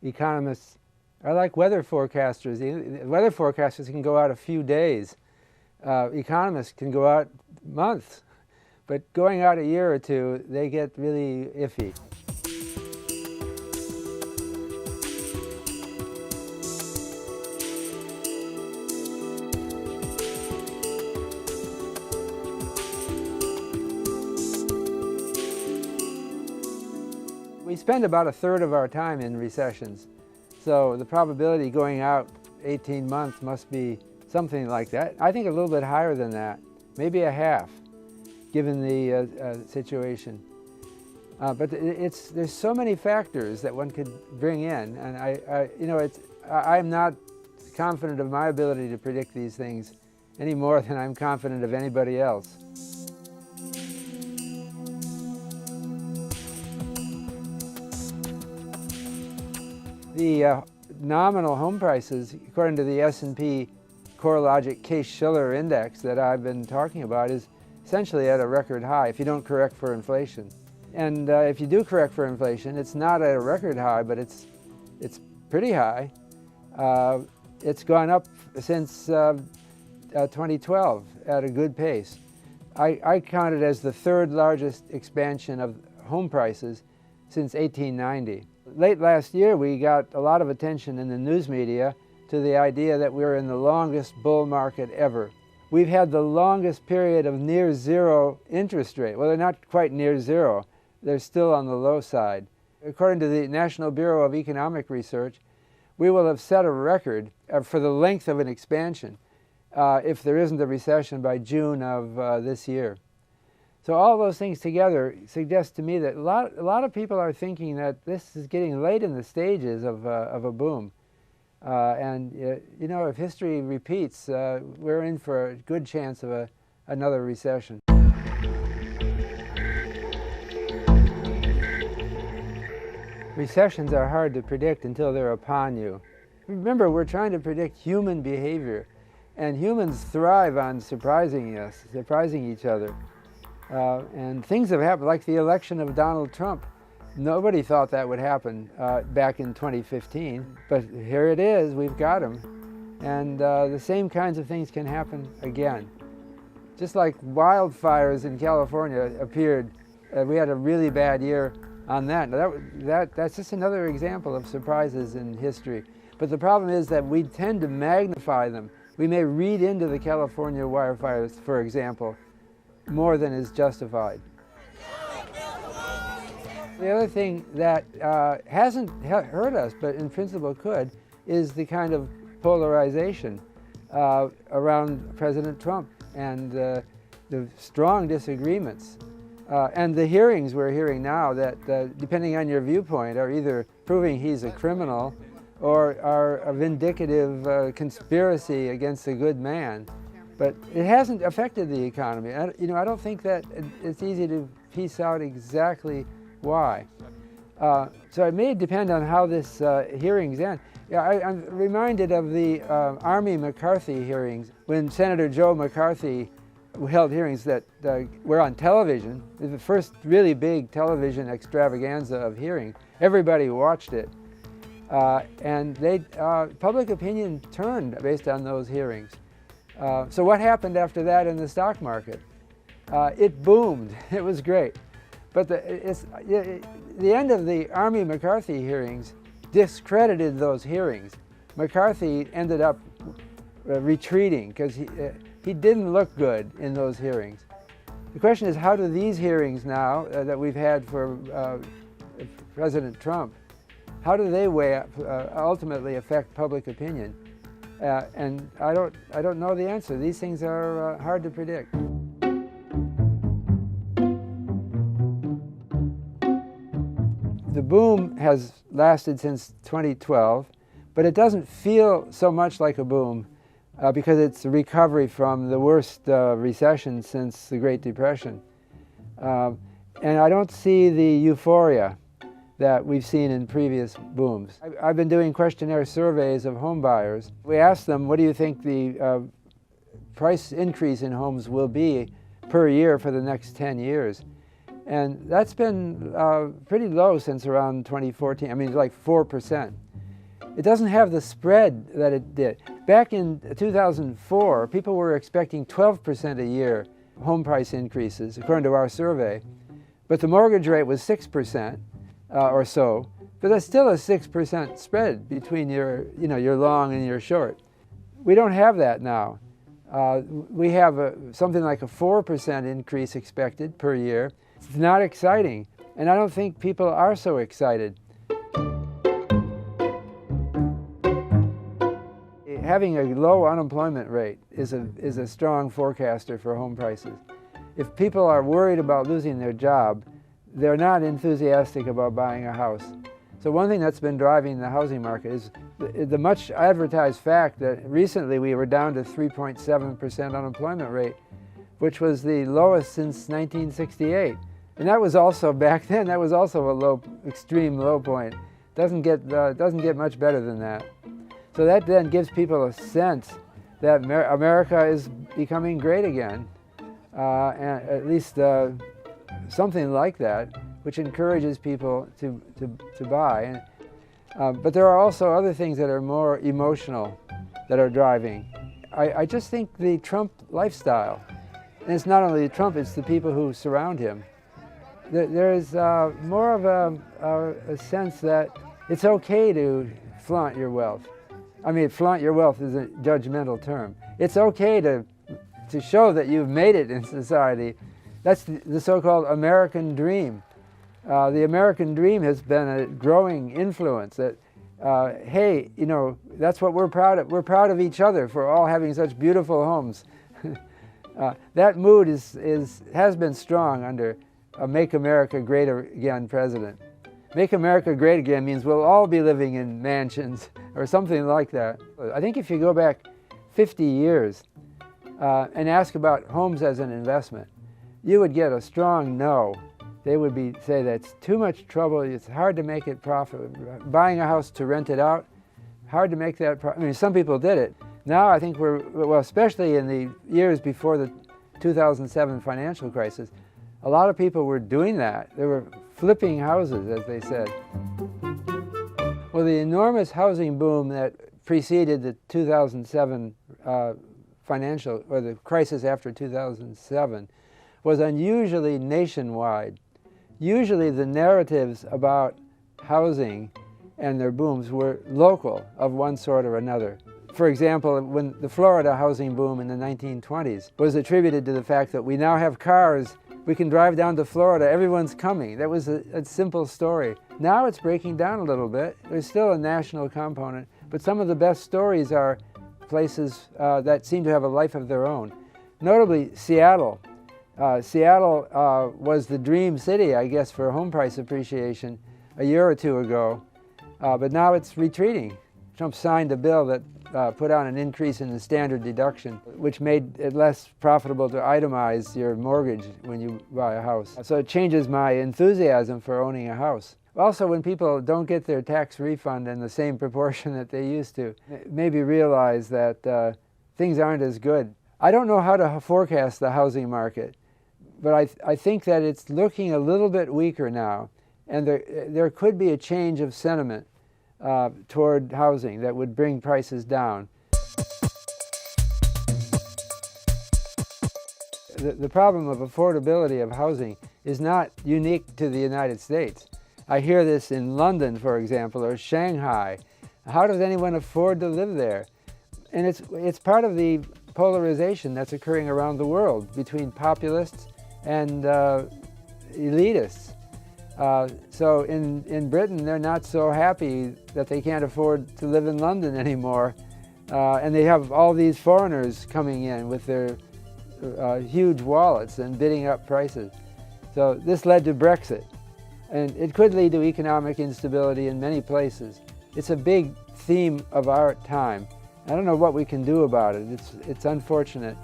economists are like weather forecasters. Weather forecasters can go out a few days. Economists can go out months. But going out a year or two, they get really iffy. We spend about a third of our time in recessions. So the probability going out 18 months must be something like that. I think a little bit higher than that, maybe a half, given the situation. But there's so many factors that one could bring in, and I'm not confident of my ability to predict these things any more than I'm confident of anybody else. The nominal home prices, according to the S&P CoreLogic Case-Shiller index that I've been talking about, is essentially at a record high if you don't correct for inflation. And if you do correct for inflation, it's not at a record high, but it's pretty high. It's gone up since 2012 at a good pace. I count it as the third largest expansion of home prices since 1890. Late last year, we got a lot of attention in the news media to the idea that we're in the longest bull market ever. We've had the longest period of near zero interest rate. Well, they're not quite near zero. They're still on the low side. According to the National Bureau of Economic Research, we will have set a record for the length of an expansion if there isn't a recession by June of this year. So all those things together suggest to me that a lot of people are thinking that this is getting late in the stages of a boom. If history repeats, we're in for a good chance of another recession. Recessions are hard to predict until they're upon you. Remember, we're trying to predict human behavior, and humans thrive on surprising us, surprising each other. And things have happened, like the election of Donald Trump. Nobody thought that would happen back in 2015, but here it is, we've got him. And the same kinds of things can happen again. Just like wildfires in California appeared, we had a really bad year on that. Now that's just another example of surprises in history. But the problem is that we tend to magnify them. We may read into the California wildfires, for example, more than is justified. The other thing that hasn't hurt us, but in principle could, is the kind of polarization around President Trump and the strong disagreements. And the hearings we're hearing now that, depending on your viewpoint, are either proving he's a criminal or are a vindicative conspiracy against a good man. But it hasn't affected the economy. I don't think that it's easy to piece out exactly why. So it may depend on how this hearings end. I'm reminded of the Army McCarthy hearings when Senator Joe McCarthy held hearings that were on television. It was the first really big television extravaganza of hearing. Everybody watched it. And public opinion turned based on those hearings. So what happened after that in the stock market? It boomed. It was great. But the end of the Army McCarthy hearings discredited those hearings. McCarthy ended up retreating because he didn't look good in those hearings. The question is, how do these hearings now that we've had for President Trump, how do they ultimately affect public opinion? And I don't know the answer. These things are hard to predict. The boom has lasted since 2012, but it doesn't feel so much like a boom because it's a recovery from the worst recession since the Great Depression. And I don't see the euphoria that we've seen in previous booms. I've been doing questionnaire surveys of home buyers. We asked them, what do you think the price increase in homes will be per year for the next 10 years? And that's been pretty low since around 2014. I mean, like 4%. it doesn't have the spread that it did. Back in 2004, people were expecting 12% a year home price increases, according to our survey. But the mortgage rate was 6% or so. But that's still a 6% spread between your long and your short. We don't have that now. We have something like a 4% increase expected per year. It's not exciting, and I don't think people are so excited. Having a low unemployment rate is a strong forecaster for home prices. If people are worried about losing their job, they're not enthusiastic about buying a house. So one thing that's been driving the housing market is the much advertised fact that recently we were down to 3.7% unemployment rate, which was the lowest since 1968. And that was also, back then, that was also a extreme low point. Doesn't get much better than that. So that then gives people a sense that America is becoming great again, and at least something like that, which encourages people to buy. But there are also other things that are more emotional that are driving. I just think the Trump lifestyle, and it's not only Trump, it's the people who surround him. There is more of a sense that it's okay to flaunt your wealth. I mean, flaunt your wealth is a judgmental term. It's okay to show that you've made it in society. That's the so-called American dream. The American dream has been a growing influence that, hey, that's what we're proud of. We're proud of each other for all having such beautiful homes. That mood has been strong under a Make America Great Again president. Make America Great Again means we'll all be living in mansions or something like that. I think if you go back 50 years and ask about homes as an investment, you would get a strong no. They would say that's too much trouble, it's hard to make it profitable. Buying a house to rent it out, hard to make that I mean, some people did it. Now I think especially in the years before the 2007 financial crisis, a lot of people were doing that. They were flipping houses, as they said. Well, the enormous housing boom that preceded the 2007 financial, or the crisis after 2007, was unusually nationwide. Usually the narratives about housing and their booms were local of one sort or another. For example, when the Florida housing boom in the 1920s was attributed to the fact that we now have cars, we can drive down to Florida, everyone's coming. That was a simple story. Now it's breaking down a little bit. There's still a national component, but some of the best stories are places that seem to have a life of their own. Notably, Seattle. Seattle was the dream city, I guess, for home price appreciation a year or two ago, but now it's retreating. Trump signed a bill that put on an increase in the standard deduction, which made it less profitable to itemize your mortgage when you buy a house. So it changes my enthusiasm for owning a house. Also, when people don't get their tax refund in the same proportion that they used to, maybe realize that things aren't as good. I don't know how to forecast the housing market, but I think that it's looking a little bit weaker now, and there could be a change of sentiment toward housing that would bring prices down. The problem of affordability of housing is not unique to the United States. I hear this in London, for example, or Shanghai. How does anyone afford to live there? And it's part of the polarization that's occurring around the world between populists and elitists. So in Britain, they're not so happy that they can't afford to live in London anymore. And they have all these foreigners coming in with their huge wallets and bidding up prices. So this led to Brexit. And it could lead to economic instability in many places. It's a big theme of our time. I don't know what we can do about it. It's unfortunate.